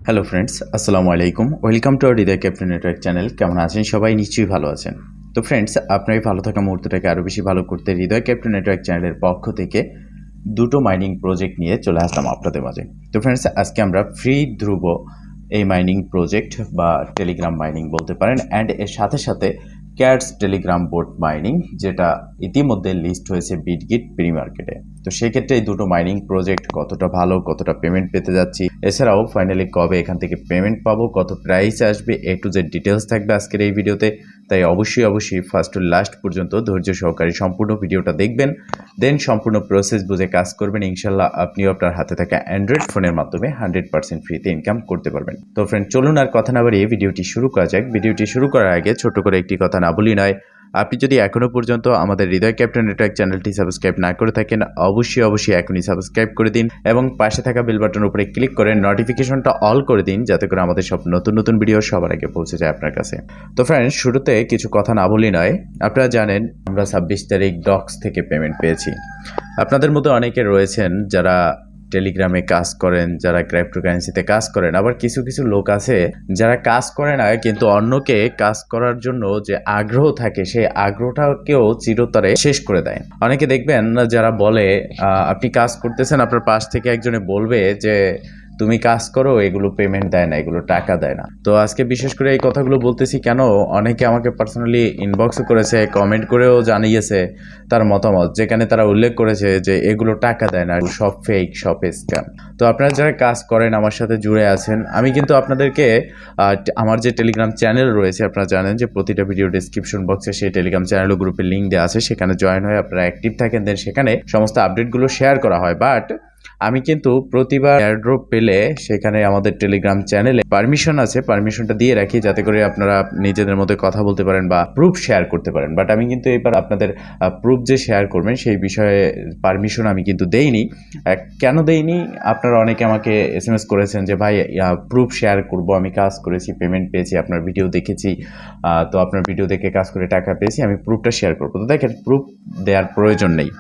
Hello friends, আসসালামু আলাইকুম। Welcome to Hridoy captain network channel. কেমন আছেন সবাই? নিশ্চয়ই ভালো আছেন। তো ফ্রেন্ডস, আপনার এই ভালো থাকা মুহূর্তটাকে আরও বেশি ভালো করতে হৃদয় ক্যাপ্টেন নেটওয়ার্ক চ্যানেলের পক্ষ থেকে দুটো মাইনিং প্রজেক্ট নিয়ে চলে আসলাম আপনাদের মাঝে। তো ফ্রেন্ডস, আজকে আমরা ফ্রি ধ্রুব এই মাইনিং প্রজেক্ট বা টেলিগ্রাম মাইনিং বলতে পারেন, অ্যান্ড এর সাথে সাথে ক্যাটস টেলিগ্রাম বোট মাইনিং, যেটা ইতিমধ্যে লিস্ট হয়েছে বিটগিট প্রি মার্কেটে। তো সেক্ষেত্রে এই দুটো মাইনিং প্রজেক্ট কতটা ভালো, কতটা পেমেন্ট পেতে যাচ্ছি, এছাড়াও ফাইনালি কবে এখান থেকে পেমেন্ট পাবো, কত প্রাইস আসবে, এ টু জেড ডিটেলস থাকবে আজকের এই ভিডিওতে। তাই অবশ্যই ফার্স্ট টু লাস্ট পর্যন্ত ধৈর্য সহকারে সম্পূর্ণ ভিডিওটা দেখবেন, দেন সম্পূর্ণ প্রসেস বুঝে কাজ করবেন। ইনশাল্লাহ আপনিও আপনার হাতে থাকা অ্যান্ড্রয়েড ফোনের মাধ্যমে 100% ফ্রিতে ইনকাম করতে পারবেন। তো ফ্রেন্ড, চলুন আর কথা না বাড়িয়ে ভিডিওটি শুরু করা যাক। ভিডিওটি শুরু করার আগে ছোট করে একটি কথা না বলি নয়, আপনি যদি এখনও পর্যন্ত আমাদের হৃদয় ক্যাপ্টেন নেটওয়ার্ক চ্যানেলটি সাবস্ক্রাইব না করে থাকেন, অবশ্যই এখনই সাবস্ক্রাইব করে দিন এবং পাশে থাকা বেল বাটনের উপরে ক্লিক করে নোটিফিকেশনটা অল করে দিন, যাতে করে আমাদের সব নতুন ভিডিও সবার আগে পৌঁছে যায় আপনার কাছে। তো ফ্রেন্ডস, শুরুতে কিছু কথা না বলি নয়, আপনারা জানেন আমরা 26 তারিখ ডক্স থেকে পেমেন্ট পেয়েছি। আপনাদের মধ্যে অনেকে রয়েছেন যারা টেলিগ্রামে কাজ করেন, যারা ক্রিপ্টোকারেন্সিতে কাজ করেন, আবার কিছু লোক আছে যারা কাজ করে না কিন্তু অন্যকে কাজ করার জন্য যে আগ্রহ থাকে সেই আগ্রহটাকেও চিরতরে শেষ করে দেয়। অনেকে দেখবেন যারা বলে আপনি কাজ করতেছেন, আপনার পাশ থেকে একজনে বলবে যে তুমি কাজ করো, এগুলো পেমেন্ট দেয় না, এগুলো টাকা দেয় না। তো আজকে বিশেষ করে এই কথাগুলো বলতেছি কেন, অনেকে আমাকে পার্সোনালি ইনবক্সও করেছে, কমেন্ট করেও জানিয়েছে তার মতামত, যেখানে তারা উল্লেখ করেছে যে এগুলো টাকা দেয় না, সব ফেক, সব স্ক্যাম। তো আপনারা যারা কাজ করেন, আমার সাথে জুড়ে আছেন, আমি কিন্তু আপনাদেরকে আমার যে টেলিগ্রাম চ্যানেল রয়েছে, আপনারা জানেন যে প্রতিটা ভিডিও ডেসক্রিপশন বক্সে সেই টেলিগ্রাম চ্যানেল ও গ্রুপের লিঙ্ক দেওয়া আছে, সেখানে জয়েন হয়ে আপনারা অ্যাক্টিভ থাকেন, দেন সেখানে সমস্ত আপডেটগুলো শেয়ার করা হয়। বাট আমি কিন্তু প্রতিবার এয়ারড্রপ পেলে সেখানে আমাদের টেলিগ্রাম চ্যানেলে পারমিশন আছে, পারমিশনটা দিয়ে রাখি যাতে করে আপনারা নিজেদের মধ্যে কথা বলতে পারেন বা প্রুফ শেয়ার করতে পারেন। বাট আমি কিন্তু এবার আপনাদের প্রুফ যে শেয়ার করবেন সেই বিষয়ে পারমিশন আমি কিন্তু দেইনি। কেন দেইনি, আপনারা অনেকে আমাকে SMS করেছেন যে ভাই প্রুফ শেয়ার করব, আমি কাজ করেছি, পেমেন্ট পেয়েছি, আপনার ভিডিও দেখেছি, তো আপনার ভিডিও দেখে কাজ করে টাকা পেয়েছি, আমি প্রুফটা শেয়ার করবো। তো দেখেন, প্রুফ দেওয়ার প্রয়োজন নেই।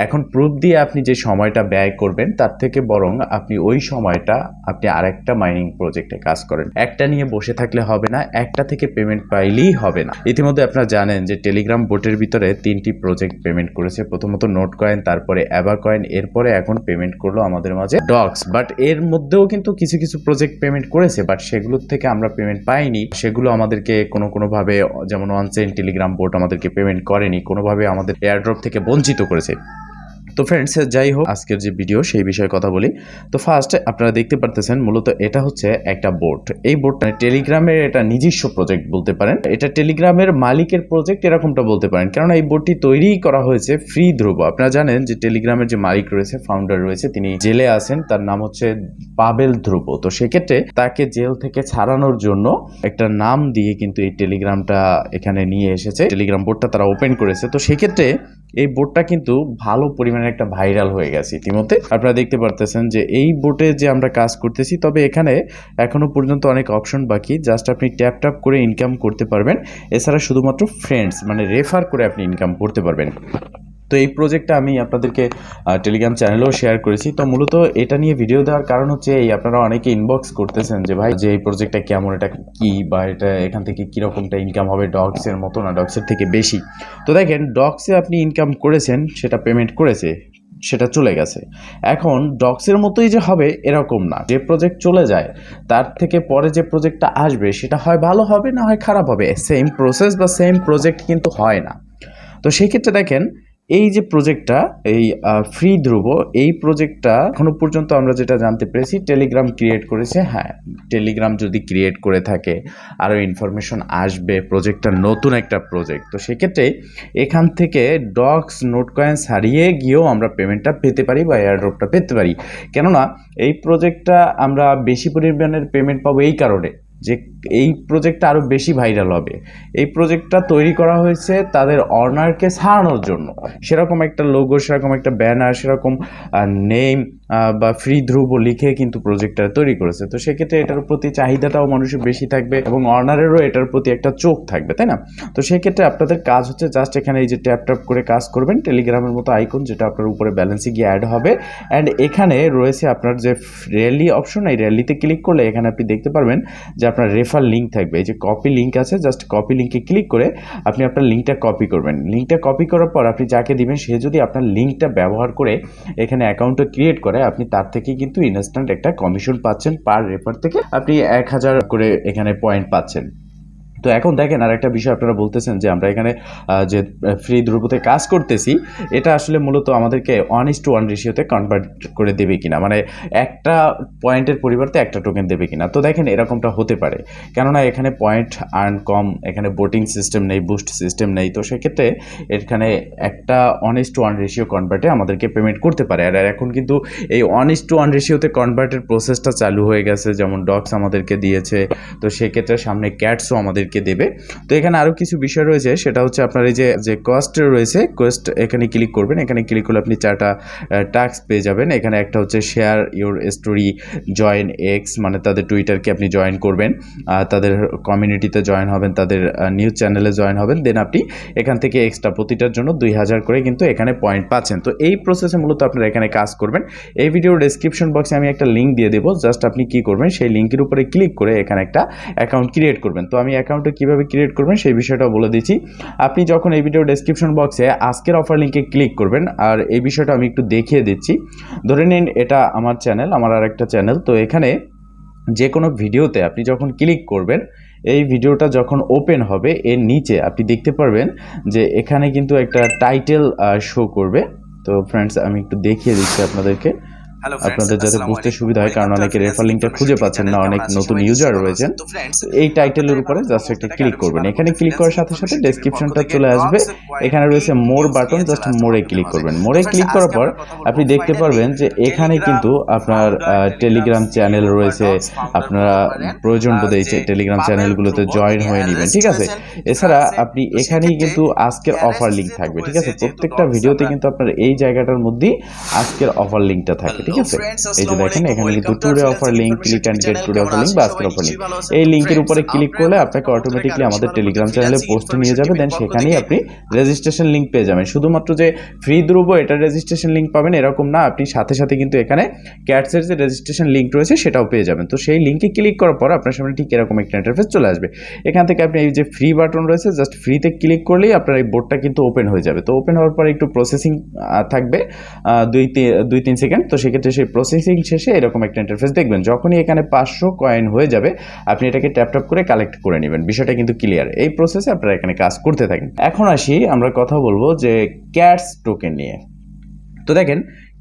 এখন প্রুফ দিয়ে আপনি যে সময়টা ব্যয় করবেন তার থেকে বরং আপনি ওই সময়টা আপনি আরেকটা মাইনিং প্রজেক্টে কাজ করেন। একটা নিয়ে বসে থাকলে হবে না, একটা থেকে পেমেন্ট পাইলেই হবে না। ইতিমধ্যে আপনারা জানেন যে টেলিগ্রাম বোটের ভিতরে 3টি প্রজেক্ট পেমেন্ট করেছে। প্রথমত নোট কয়েন, তারপরে অ্যাবা কয়েন, এরপরে এখন পেমেন্ট করলো আমাদের মাঝে ডক্স। বাট এর মধ্যেও কিন্তু কিছু প্রজেক্ট পেমেন্ট করেছে, বাট সেগুলোর থেকে আমরা পেমেন্ট পাইনি। সেগুলো আমাদেরকে কোনোভাবে, যেমন ওয়ানচেইন টেলিগ্রাম বোট আমাদেরকে পেমেন্ট করেনি, কোনোভাবে আমাদের এয়ারড্রপ থেকে বঞ্চিত করেছে। তো ফ্রেন্ডস, যাই হোক, আজকের যে ভিডিও সেই বিষয়ে কথা বলি। তো ফার্স্ট আপনারা দেখতে পারতেছেন, মূলত এটা হচ্ছে একটা বোট। এই বোটটা টেলিগ্রামের এটা নিজস্ব প্রজেক্ট বলতে পারেন, এটা টেলিগ্রামের মালিকের প্রজেক্ট এরকমটা বলতে পারেন, কেননা এই বোটটি তৈরি করা হয়েছে ফ্রি ধ্রুব। আপনারা জানেন যে টেলিগ্রামের যে মালিক রয়েছে, ফাউন্ডার রয়েছে, তিনি জেলে আছেন, তার নাম হচ্ছে পাবেল ধ্রুব। তো সেক্ষেত্রে তাকে জেল থেকে ছাড়ানোর জন্য একটা নাম দিয়ে কিন্তু এই টেলিগ্রামটা এখানে নিয়ে এসেছে, টেলিগ্রাম বোটটা তারা ওপেন করেছে। তো সেক্ষেত্রে এই বোটটা কিন্তু ভালো পরিমাণে একটা ভাইরাল হয়ে গেছে ইতিমধ্যে। আপনারা দেখতে পারতেছেন যে এই বোটে যে আমরা কাজ করতেছি, তবে এখানে এখনো পর্যন্ত অনেক অপশন বাকি। জাস্ট আপনি ট্যাপ করে ইনকাম করতে পারবেন। এছাড়া শুধুমাত্র ফ্রেন্ডস মানে রেফার করে আপনি ইনকাম করতে পারবেন। তো এই প্রজেক্টটা আমি আপনাদেরকে টেলিগ্রাম চ্যানেলেও শেয়ার করেছি। তো মূলত এটা নিয়ে ভিডিও দেওয়ার কারণ হচ্ছে এই, আপনারা অনেকে ইনবক্স করতেছেন যে ভাই যে এই প্রজেক্টটা কেমন, এটা কি, বা এটা এখান থেকে কীরকমটা ইনকাম হবে, ডক্সের মতো না ডক্সের থেকে বেশি। তো দেখেন, ডক্সে আপনি ইনকাম করেছেন, সেটা পেমেন্ট করেছে, সেটা চলে গেছে। এখন ডক্সের মতোই যে হবে এরকম না, যে প্রজেক্ট চলে যায় তার থেকে পরে যে প্রজেক্টটা আসবে সেটা হয় ভালো হবে, না হয় খারাপ হবে। সেম প্রসেস বা সেম প্রজেক্ট কিন্তু হয় না। তো সেই ক্ষেত্রে দেখেন, এই যে প্রজেক্টটা, এই ফ্রি ধ্রুব, এই প্রজেক্টটা এখনো পর্যন্ত আমরা যেটা জানতে পেরেছি টেলিগ্রাম ক্রিয়েট করেছে। হ্যাঁ, টেলিগ্রাম যদি ক্রিয়েট করে থাকে আরও ইনফরমেশন আসবে, প্রজেক্টটা নতুন একটা প্রজেক্ট। তো সেক্ষেত্রে এখান থেকে ডক্স, নোট কয়েন্স হারিয়ে গিয়েও আমরা পেমেন্টটা পেতে পারি বা এয়ারড্রপটা পেতে পারি। কেননা এই প্রজেক্টটা আমরা বেশি পরিমাণের পেমেন্ট পাবো এই কারণে যে এই প্রজেক্টটা আরও বেশি ভাইরাল হবে। এই প্রজেক্টটা তৈরি করা হয়েছে তাদের অনারকে ছাড়ানোর জন্য। সেরকম একটা লোগো, সেরকম একটা ব্যানার, সেরকম নেম বা ফ্রি ধ্রুব লিখে কিন্তু প্রজেক্টটা তৈরি করেছে। তো সেক্ষেত্রে এটার প্রতি চাহিদাটাও মানুষের বেশি থাকবে এবং অনারেরও এটার প্রতি একটা চোখ থাকবে, তাই না? তো সেক্ষেত্রে আপনাদের কাজ হচ্ছে জাস্ট এখানে এই যে ট্যাপ ট্যাপ করে কাজ করবেন, টেলিগ্রামের মতো আইকন যেটা আপনার উপরে ব্যালেন্সে গিয়ে অ্যাড হবে। অ্যান্ড এখানে রয়েছে আপনার যে র্যালি অপশন, এই র্যালিতে ক্লিক করলে এখানে আপনি দেখতে পারবেন যে আপনার রেফার লিঙ্ক থাকবে। এই যে কপি লিঙ্ক আছে, জাস্ট কপি লিঙ্কে ক্লিক করে আপনি আপনার লিঙ্কটা কপি করবেন। লিঙ্কটা কপি করার পর আপনি যাকে দিবেন সে যদি আপনার লিঙ্কটা ব্যবহার করে এখানে অ্যাকাউন্টটা ক্রিয়েট করে, আপনি তার থেকে কিন্তু ইনস্ট্যান্ট একটা কমিশন পাচ্ছেন। পার রেফার থেকে আপনি 1000 করে এখানে পয়েন্ট পাচ্ছেন। তো এখন দেখেন আর একটা বিষয় আপনারা বলতেছেন যে আমরা এখানে যে ফ্রি ধ্রুবতে কাজ করতেছি, এটা আসলে মূলত আমাদেরকে 1:1 রেশিওতে কনভার্ট করে দেবে কিনা, মানে একটা পয়েন্টের পরিবর্তে একটা টোকেন দেবে কিনা। তো দেখেন এরকমটা হতে পারে, কেননা এখানে পয়েন্ট আর্ন কম, এখানে বোটিং সিস্টেম নেই, বুস্ট সিস্টেম নেই। তো সেক্ষেত্রে এখানে একটা 1:1 রেশিও কনভার্টে আমাদেরকে পেমেন্ট করতে পারে। আর এখন কিন্তু এই 1:1 রেশিওতে কনভার্টের প্রসেসটা চালু হয়ে গেছে, যেমন ডক্স আমাদেরকে দিয়েছে। তো সেক্ষেত্রে সামনে ক্যাটসও আমাদেরকে দেবে। তো এখানে আরও কিছু বিষয় রয়েছে, সেটা হচ্ছে আপনার এই যে কোয়েস্ট রয়েছে, কোয়েস্ট এখানে ক্লিক করবেন। এখানে ক্লিক করলে আপনি 4টা টাস্ক পেয়ে যাবেন। এখানে একটা হচ্ছে share your story, join x, মানে তাদের টুইটারকে আপনি জয়েন করবেন, তাদের কমিউনিটিতে জয়েন হবেন, তাদের নিউজ চ্যানেলে জয়েন হবেন। দেন আপনি এখান থেকে এক্সট্রা প্রতিটার জন্য 2000 করে কিন্তু এখানে পয়েন্ট পাচ্ছেন। তো এই প্রসেসে মূলত আপনারা এখানে কাজ করবেন। এই ভিডিওর ডেসক্রিপশন বক্সে আমি একটা লিঙ্ক দিয়ে দেবো, জাস্ট আপনি কি করবেন সেই লিঙ্কের উপরে ক্লিক করে এখানে একটা অ্যাকাউন্ট ক্রিয়েট করবেন। তো আমি অ্যাকাউন্টটা কীভাবে ক্রিয়েট করবেন সেই বিষয়টাও বলে দিচ্ছি। আপনি যখন এই ভিডিও ডেসক্রিপশন বক্সে আজকের অফার লিঙ্কে ক্লিক করবেন, আর এই বিষয়টা আমি একটু দেখিয়ে দিচ্ছি। ধরে নিন এটা আমার চ্যানেল, আমার আর একটা চ্যানেল। তো এখানে যে কোনো ভিডিওতে আপনি যখন ক্লিক করবেন, এই ভিডিওটা যখন ওপেন হবে এর নিচে আপনি দেখতে পারবেন যে এখানে কিন্তু একটা টাইটেল শো করবে। তো ফ্রেন্ডস আমি একটু দেখিয়ে দিচ্ছি আপনাদেরকে, আপনাদের যাতে বুঝতে সুবিধা হয়, কারণ অনেকে রেফার লিঙ্কটা খুঁজে পাচ্ছেন না, অনেক নতুন ইউজার রয়েছেন। এই টাইটেলের উপরে জাস্ট একটা ক্লিক করবেন। এখানে ক্লিক করার সাথে সাথে ডেসক্রিপশনটা চলে আসবে। এখানে রয়েছে মোর বাটন, জাস্ট মোরে ক্লিক করবেন। মোরে ক্লিক করার পর আপনি দেখতে পারবেন যে এখানে কিন্তু আপনার টেলিগ্রাম চ্যানেল রয়েছে। আপনারা প্রয়োজন বোধে এই টেলিগ্রাম চ্যানেলগুলোতে জয়েন হয়ে নেবেন, ঠিক আছে? এছাড়া আপনি এখানেই কিন্তু আজকের অফার লিঙ্ক থাকবে, ঠিক আছে? প্রত্যেকটা ভিডিওতে কিন্তু আপনার এই জায়গাটার মধ্যেই আজকের অফার লিঙ্কটা থাকে, ঠিক আছে? এই যে দেখেন এখানে কিন্তু today offer link, click and get today offer link বা আজকের অফার লিঙ্ক। এই লিঙ্কের উপরে ক্লিক করলে আপনাকে অটোমেটিকলি আমাদের টেলিগ্রাম চ্যানেলে পোস্টে নিয়ে যাবে। দেন সেখানেই আপনি রেজিস্ট্রেশন লিঙ্ক পেয়ে যাবেন। শুধুমাত্র যে ফ্রি ধ্রুব এটা রেজিস্ট্রেশন লিঙ্ক পাবেন এরকম না, আপনি সাথে সাথে কিন্তু এখানে ক্যাটসের যে রেজিস্ট্রেশন লিঙ্ক রয়েছে সেটাও পেয়ে যাবেন। তো সেই লিঙ্কে ক্লিক করার পর আপনার সামনে ঠিক এরকম একটা ইন্টারফেস চলে আসবে। এখান থেকে আপনি এই যে ফ্রি বাটন রয়েছে, জাস্ট ফ্রিতে ক্লিক করলেই আপনার এই বোর্ডটা কিন্তু ওপেন হয়ে যাবে। তো ওপেন হওয়ার পর একটু প্রসেসিং থাকবে 2-3 সেকেন্ড। তো সেক্ষেত্রে সেই প্রসেসিং শেষে এরকম একটা ইন্টারফেস দেখবেন। যখনই এখানে 500 কয়েন হয়ে যাবে আপনি এটাকে ট্যাপ ট্যাপ করে কালেক্ট করে নেবেন। বিষয়টা কিন্তু ক্লিয়ার। এই প্রসেসে আপনারা এখানে কাজ করতে থাকেন। এখন আসি আমরা কথা বলবো যে ক্যাটস টোকেন নিয়ে। তো দেখেন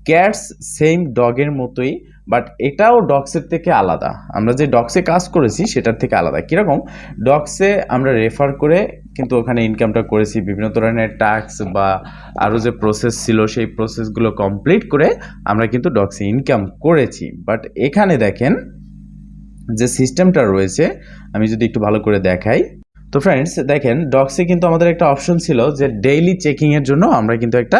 ক্যাটস সেম ডগের মতোই, বাট এটাও ডগসের থেকে আলাদা। আমরা যে ডগসে কাজ করেছি সেটার থেকে আলাদা। কীরকম? ডগসে আমরা রেফার করে কিন্তু ওখানে ইনকামটা করেছি, বিভিন্ন ধরনের ট্যাক্স বা আরও যে প্রসেস ছিল সেই প্রসেসগুলো কমপ্লিট করে আমরা কিন্তু ডগসে ইনকাম করেছি। বাট এখানে দেখেন যে সিস্টেমটা রয়েছে, আমি যদি একটু ভালো করে দেখাই। তো ফ্রেন্ডস দেখেন ডগসে কিন্তু আমাদের একটা অপশন ছিল যে ডেইলি চেকিংয়ের জন্য আমরা কিন্তু একটা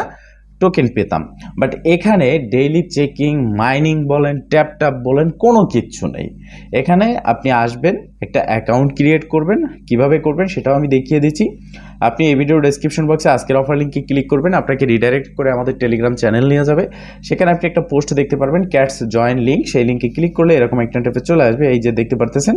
টোকেন পেতাম। বাট এখানে ডেইলি চেকিং, মাইনিং বলেন, ট্যাপ ট্যাপ বলেন, কোনো কিচ্ছু নেই। এখানে আপনি আসবেন, একটা অ্যাকাউন্ট ক্রিয়েট করবেন। কিভাবে করবেন সেটাও আমি দেখিয়ে দিচ্ছি। আপনি এই ভিডিও ডেসক্রিপশন বক্সে আজকের অফার লিঙ্কে ক্লিক করবেন, আপনাকে রিডাইরেক্ট করে আমাদের টেলিগ্রাম চ্যানেল নিয়ে যাবে। সেখানে আপনি একটা পোস্ট দেখতে পারবেন, ক্যাটস জয়েন লিঙ্ক। সেই লিঙ্কে ক্লিক করলে এরকম একটা ইন্টারফেস চলে আসবে। এই যে দেখতে পারতেছেন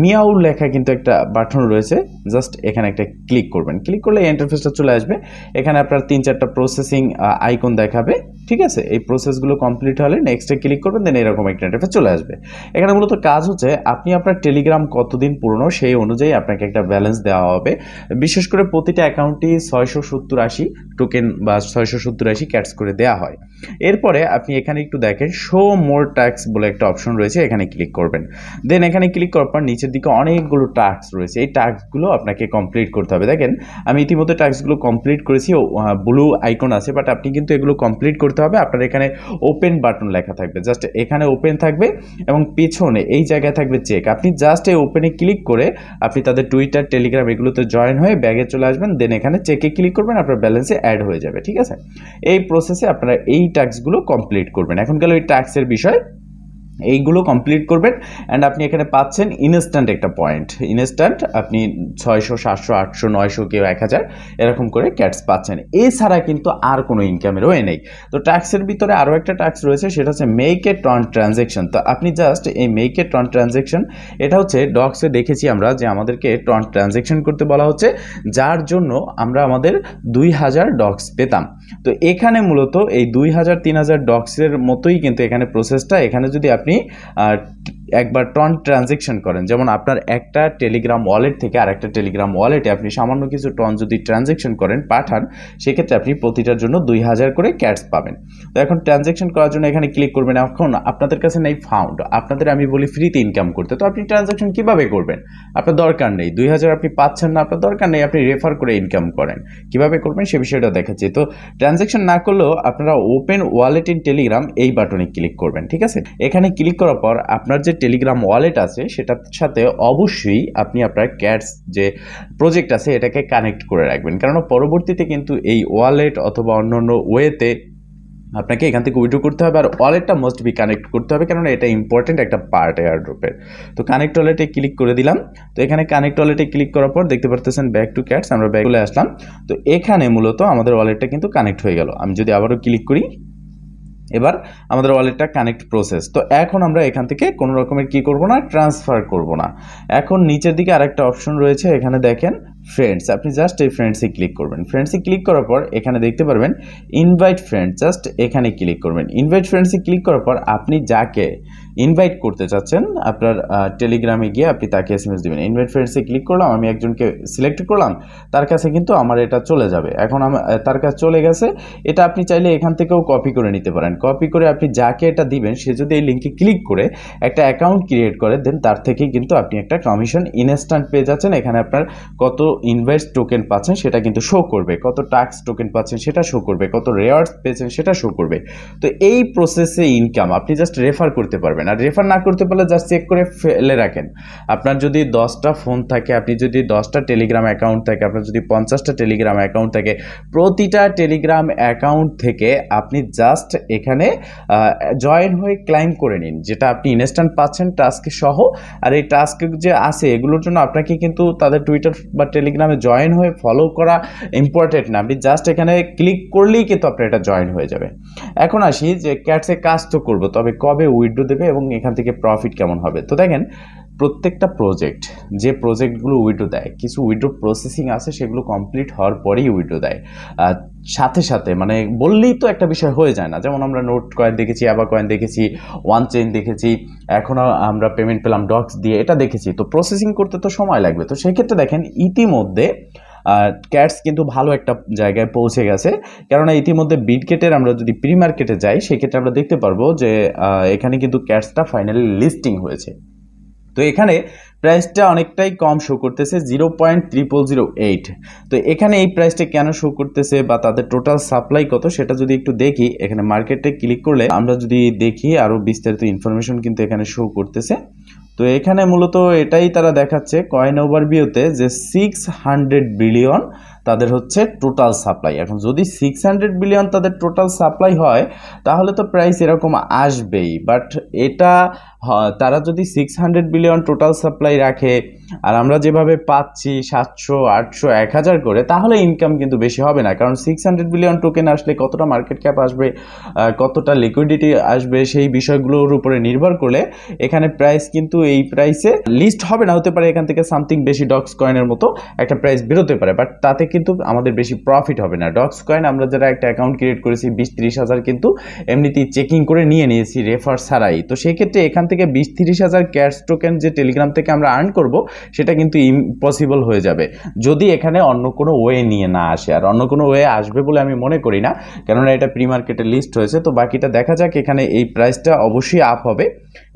মিয়াউ লেখা কিন্তু একটা বাটন রয়েছে, জাস্ট এখানে একটা ক্লিক করবেন। ক্লিক করলে এই ইন্টারফেসটা চলে আসবে। এখানে আপনার 3-4টা প্রসেসিং আইকন দেখাবে, ঠিক আছে? এই প্রসেসগুলো কমপ্লিট হলে নেক্সটে ক্লিক করবেন, দেন এরকম একটা ইন্টারফেস চলে আসবে। এখানে মূলত কাজ হচ্ছে আপনি আপনার টেলিগ্রাম কতদিন পুরনো সেই অনুযায়ী আপনাকে একটা ব্যালেন্স দেওয়া হবে। বিশেষ করে প্রতিটা অ্যাকাউন্টই 670-80 টোকেন বা 670-80 ক্যাটস করে দেওয়া হয়। এরপরে আপনি এখানে একটু দেখেন শো মোর টাস্ক বলে একটা অপশন রয়েছে, এখানে ক্লিক করবেন। দেন এখানে ক্লিক করার পর নিচের দিকে অনেকগুলো টাস্ক রয়েছে, এই টাস্কগুলো আপনাকে কমপ্লিট করতে হবে। দেখেন আমি ইতিমধ্যে টাস্কগুলো কমপ্লিট করেছি, ব্লু আইকন আছে, বাট আপনি কিন্তু এগুলো কমপ্লিট করতে হবে। আপনার এখানে ওপেন বাটন লেখা থাকবে, জাস্ট এখানে ওপেন থাকবে এবং পেছনে এই জায়গায় থাকবে চেক। আপনি জাস্ট এই ওপেনে ক্লিক করে আপনি তাদের টুইটার, টেলিগ্রাম এগুলোতে জয়েন হয়ে ব্যাগে চলে আসবেন। আসবেন, দেন এখানে চেকে ক্লিক করবেন, আপনার ব্যালেন্সে অ্যাড হয়ে যাবে। ঠিক আছে, এই প্রসেসে আপনারা এই টাস্কগুলো কমপ্লিট করবেন। এখন গেল এই টাস্কের বিষয়, এইগুলো কমপ্লিট করবেন অ্যান্ড আপনি এখানে পাচ্ছেন ইনস্ট্যান্ট একটা পয়েন্ট। ইনস্ট্যান্ট আপনি 600, 700, 800, 900, কেউ 1000 এরকম করে ক্যাটস পাচ্ছেন। এছাড়া কিন্তু আর কোনো ইনকামের ওয়ে নেই। তো ট্যাক্সের ভিতরে আরও একটা ট্যাক্স রয়েছে, সেটা হচ্ছে মেক এ টন ট্রানজ্যাকশন। তো আপনি জাস্ট এই মেক এ টন ট্রানজ্যাকশন, এটা হচ্ছে ডক্সে দেখেছি আমরা যে আমাদেরকে টন ট্রানজ্যাকশন করতে বলা হচ্ছে, যার জন্য আমরা আমাদের 2000 ডক্স পেতাম। তো এখানে মূলত এই 2000, 3000 ডক্সের মতোই কিন্তু এখানে প্রসেসটা। এখানে যদি আপনি একবার টন ট্রানজ্যাকশন করেন, যেমন আপনার একটা টেলিগ্রাম ওয়ালেট থেকে আর একটা টেলিগ্রাম ওয়ালেটে আপনি সামান্য কিছু টন যদি ট্রানজ্যাকশন করেন, পাঠান, সেক্ষেত্রে আপনি প্রতিটার জন্য 2000 করে ক্যাটস পাবেন। তো এখন ট্রানজ্যাকশন করার জন্য এখানে ক্লিক করবেন। এখন আপনাদের কাছে নেই ফাউন্ড, আপনাদের আমি বলি ফ্রিতে ইনকাম করতে, তো আপনি ট্রানজ্যাকশন কীভাবে করবেন? আপনার দরকার নেই, 2000 আপনি পাচ্ছেন না, আপনার দরকার নেই, আপনি রেফার করে ইনকাম করেন। কীভাবে করবেন সে বিষয়টা দেখাচ্ছি। তো ট্রানজ্যাকশন না করলেও আপনারা ওপেন ওয়ালেট ইন টেলিগ্রাম এই বাটনে ক্লিক করবেন। ঠিক আছে, এখানে ক্লিক করার পর আপনার যে টেলিগ্রাম ওয়ালেট আছে সেটার সাথে অবশ্যই আপনি আপনার ক্যাটস যে প্রজেক্ট আছে এটাকে কানেক্ট করে রাখবেন, কারণ পরবর্তীতে কিন্তু এই ওয়ালেট অথবা অন্যান্য ওয়েতে আপনাকে এখান থেকে উইথড্র করতে হবে, আর ওয়ালেটটা মাস্ট বি কানেক্ট করতে হবে, কারণ এটা ইম্পর্টেন্ট একটা পার্ট এয়ারড্রপের। তো কানেক্ট ওয়ালেটে ক্লিক করে দিলাম। তো এখানে কানেক্ট ওয়ালেটে ক্লিক করার পর দেখতে পারতেছেন ব্যাক টু ক্যাটস, আমরা ব্যাক চলে আসলাম। তো এখানে মূলত আমাদের ওয়ালেটটা কিন্তু কানেক্ট হয়ে গেল। আমি যদি আবারও ক্লিক করি, এবার আমাদের ওয়ালেটটা কানেক্ট প্রসেস। তো এখন আমরা এখান থেকে কোনো রকমের কি করব না, ট্রান্সফার করব না। এখন নিচের দিকে আরেকটা অপশন রয়েছে, এখানে দেখেন ফ্রেন্ডস, আপনি জাস্ট এই ফ্রেন্ডসে ক্লিক করবেন। ফ্রেন্ডসে ক্লিক করার পর এখানে দেখতে পারবেন ইনভাইট ফ্রেন্ড, জাস্ট এখানে ক্লিক করবেন। ইনভাইট ফ্রেন্ডসে ক্লিক করার পর আপনি যাকে ইনভাইট করতে চাচ্ছেন আপনার টেলিগ্রামে গিয়ে আপনি তাকে এসএমএস দিবেন। ইনভাইট ফ্রেন্ডসে ক্লিক করলাম, আমি একজনকে সিলেক্ট করলাম, তার কাছে কিন্তু আমার এটা চলে যাবে। এখন তার কাছে চলে গেছে, এটা আপনি চাইলে এখান থেকেও কপি করে নিতে পারেন। কপি করে আপনি যাকে এটা দিবেন সে যদি এই লিঙ্কে ক্লিক করে একটা অ্যাকাউন্ট ক্রিয়েট করে দেন, তার থেকেই কিন্তু আপনি একটা কমিশন ইনস্ট্যান্ট পেয়ে যাচ্ছেন। এখানে আপনার কত ইনভাইট টোকেন পাচ্ছেন সেটা কিন্তু শো করবে, কত টাস্ক টোকেন পাচ্ছেন সেটা শো করবে, কত রেওয়ার্ডস পেয়েছেন সেটা শো করবে। তো এই প্রসেসে ইনকাম আপনি জাস্ট রেফার করতে পারবেন, আর রেফার না করতে পারলে জাস্ট চেক করে ফেলে রাখেন। আপনার যদি 10টা ফোন থাকে, আপনি যদি 10টা টেলিগ্রাম অ্যাকাউন্ট থাকে, আপনার যদি 50টা টেলিগ্রাম অ্যাকাউন্ট থাকে, প্রতিটা টেলিগ্রাম অ্যাকাউন্ট থেকে আপনি জাস্ট এখানে জয়েন হয়ে ক্লাইম করে নিন, যেটা আপনি ইনস্ট্যান্ট পাচ্ছেন টাস্ক সহ। আর এই টাস্ক যে আছে এগুলোর জন্য আপনাকে কিন্তু তাদের টুইটার বা টেলিগ্রামে জয়েন হয়ে ফলো করা ইম্পর্টেন্ট না, আপনি জাস্ট এখানে ক্লিক করলেই কিন্তু আপনার এটা জয়েন হয়ে যাবে। এখন আসি যে ক্যাটসে কাজ তো করবো, তবে কবে উইথড্র দেবে এবং এখান থেকে প্রফিট কেমন হবে। তো দেখেন প্রত্যেকটা প্রজেক্ট, যে প্রজেক্টগুলো উইথড্র দেয়, কিছু উইথড্র প্রসেসিং আছে সেগুলো কমপ্লিট হওয়ার পরেই উইথড্র দেয়, সাথে সাথে, মানে বললেই তো একটা বিষয় হয়ে যায় না। যেমন আমরা নোট কয়েন দেখেছি, আবা কয়েন দেখেছি, ওয়ান চেইন দেখেছি, এখনও আমরা পেমেন্ট পেলাম ডক্স দিয়ে, এটা দেখেছি। তো প্রসেসিং করতে তো সময় লাগবে। তো সেই ক্ষেত্রে দেখেন ইতিমধ্যে ক্যাটস কিন্তু ভালো একটা জায়গায় পৌঁছে গেছে, কেননা ইতিমধ্যে বিটগেটের আমরা যদি প্রি মার্কেটে যাই সেক্ষেত্রে আমরা দেখতে পারবো যে এখানে কিন্তু ক্যাটসটা ফাইনালি লিস্টিং হয়েছে। তো এখানে প্রাইসটা অনেকটাই কম শো করতেছে, 0.0008। তো এখানে এই প্রাইসটা কেন শো করতেছে বা তাদের টোটাল সাপ্লাই কত সেটা যদি একটু দেখি, এখানে মার্কেটে ক্লিক করলে আমরা যদি দেখি আরও বিস্তারিত ইনফরমেশন কিন্তু এখানে শো করতেছে। তো এখানে মূলত এটাই তারা দেখাচ্ছে কয়েন ওভারভিউতে যে 600 বিলিয়ন তাদের হচ্ছে টোটাল সাপ্লাই। এখন যদি 600 বিলিয়ন তাদের টোটাল সাপ্লাই হয় তাহলে তো প্রাইস এরকম আসবেই, বাট এটা তারা যদি 600 বিলিয়ন টোটাল সাপ্লাই রাখে আর আমরা যেভাবে পাচ্ছি 700, 800, 1000 করে, তাহলে ইনকাম কিন্তু বেশি হবে না। কারণ 600 বিলিয়ন টোকেন আসলে কতটা মার্কেট ক্যাপ আসবে, কতটা লিকুইডিটি আসবে, সেই বিষয়গুলোর উপরে নির্ভর করলে এখানে প্রাইস কিন্তু এই প্রাইসে লিস্ট হবে না, হতে পারে এখান থেকে সামথিং বেশি ডক্স কয়েনের মতো একটা প্রাইস বেরোতে পারে, বাট তাতে কিন্তু আমাদের বেশি প্রফিট হবে না। ডক্স কয়েন আমরা যারা একটা অ্যাকাউন্ট ক্রিয়েট করেছি 20-30 হাজার কিন্তু এমনিতেই চেকিং করে নিয়ে নিয়েছি রেফার ছাড়াই। তো সেই ক্ষেত্রে এখান থেকে 20-30 হাজার ক্যাটস টোকেন যে টেলিগ্রাম থেকে আমরা আর্ন করব সেটা কিন্তু ইম্পসিবল হয়ে যাবে যদি এখানে অন্য কোনো ওয়ে নিয়ে না আসে, আর অন্য কোনো ওয়ে আসবে বলে আমি মনে করি না, কেননা এটা প্রি মার্কেটে লিস্ট হয়েছে। তো বাকিটা দেখা যাক, এখানে এই প্রাইসটা অবশ্যই আপ হবে।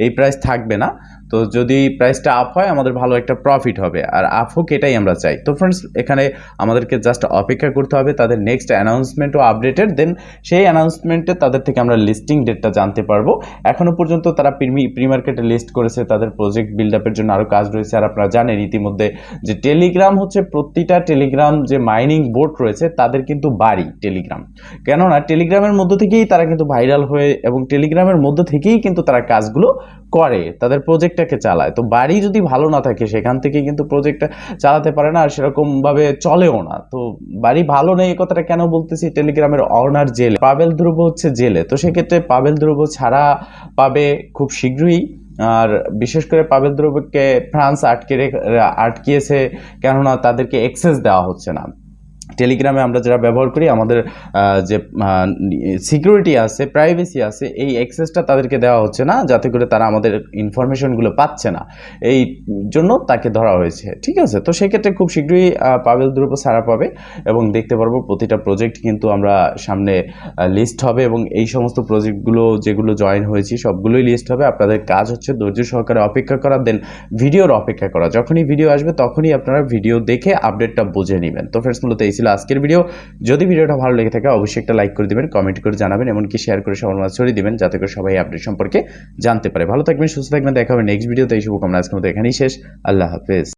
এই প্রাইস থাকবে না। তো যদি প্রাইসটা আপ হয় আমাদের ভালো একটা প্রফিট হবে, আর আপ হোক এটাই আমরা চাই। তো ফ্রেন্ডস, এখানে আমাদেরকে জাস্ট অপেক্ষা করতে হবে তাদের নেক্সট অ্যানাউন্সমেন্ট ও আপডেটের, দেন সেই অ্যানাউন্সমেন্টে তাদের থেকে আমরা লিস্টিং ডেটটা জানতে পারবো। এখনও পর্যন্ত তারা প্রি মার্কেটে লিস্ট করেছে, তাদের প্রজেক্ট বিল্ড আপের জন্য আরও কাজ রয়েছে। আর আপনারা জানেন ইতিমধ্যে যে টেলিগ্রাম হচ্ছে প্রতিটা টেলিগ্রাম যে মাইনিং বোর্ড রয়েছে তাদের কিন্তু বাড়ি টেলিগ্রাম, কেননা টেলিগ্রামের মধ্য থেকেই তারা কিন্তু ভাইরাল হয়ে এবং টেলিগ্রামের মধ্য থেকেই কিন্তু তারা কাজগুলো করে, তাদের প্রজেক্টটাকে চালায়। তো বাড়ি যদি ভালো না থাকে সেখান থেকে কিন্তু প্রজেক্টটা চালাতে পারে না, আর সেরকমভাবে চলেও না। তো বাড়ি ভালো নেই, এই কথাটা কেন বলতেছি, টেলিগ্রামের অনার জেলে, পাবেল ধ্রুব হচ্ছে জেলে। তো সেক্ষেত্রে পাবেল ধ্রুব ছাড়া পাবে খুব শীঘ্রই। আর বিশেষ করে পাবেল ধ্রুবকে ফ্রান্স আটকিয়েছে, কেননা তাদেরকে অ্যাক্সেস দেওয়া হচ্ছে না। টেলিগ্রামে আমরা যারা ব্যবহার করি আমাদের যে সিকিউরিটি আছে, প্রাইভেসি আছে, এই অ্যাক্সেসটা তাদেরকে দেওয়া হচ্ছে না, যাতে করে তারা আমাদের ইনফরমেশনগুলো পাচ্ছে না, এই জন্য তাকে ধরা হয়েছে। ঠিক আছে, তো সেক্ষেত্রে খুব শীঘ্রই পাবেল ধ্রুব ছাড়া পাবে এবং দেখতে পারবো প্রতিটা প্রজেক্ট কিন্তু আমরা সামনে লিস্ট হবে, এবং এই সমস্ত প্রজেক্টগুলো যেগুলো জয়েন হয়েছি সবগুলোই লিস্ট হবে। আপনাদের কাজ হচ্ছে ধৈর্য সহকারে অপেক্ষা করা, দেন ভিডিওর অপেক্ষা করা। যখনই ভিডিও আসবে তখনই আপনারা ভিডিও দেখে আপডেটটা বুঝে নেবেন। তো ফ্রেন্ডস, মূলত এই ছিল আজকের ভিডিও। যদি ভিডিওটা ভালো লেগে থাকে অবশ্যই একটা লাইক করে দিবেন, কমেন্ট করে জানাবেন, এমনকি শেয়ার করে সবার মাঝে ছড়িয়ে দিবেন, যাতে করে সবাই আপডেট সম্পর্কে জানতে পারে। ভালো থাকবেন, সুস্থ থাকবেন, দেখা হবে নেক্সট ভিডিওতে। এই শুভকামনা আজকের মতো এখানেই শেষ। আল্লাহ হাফেজ।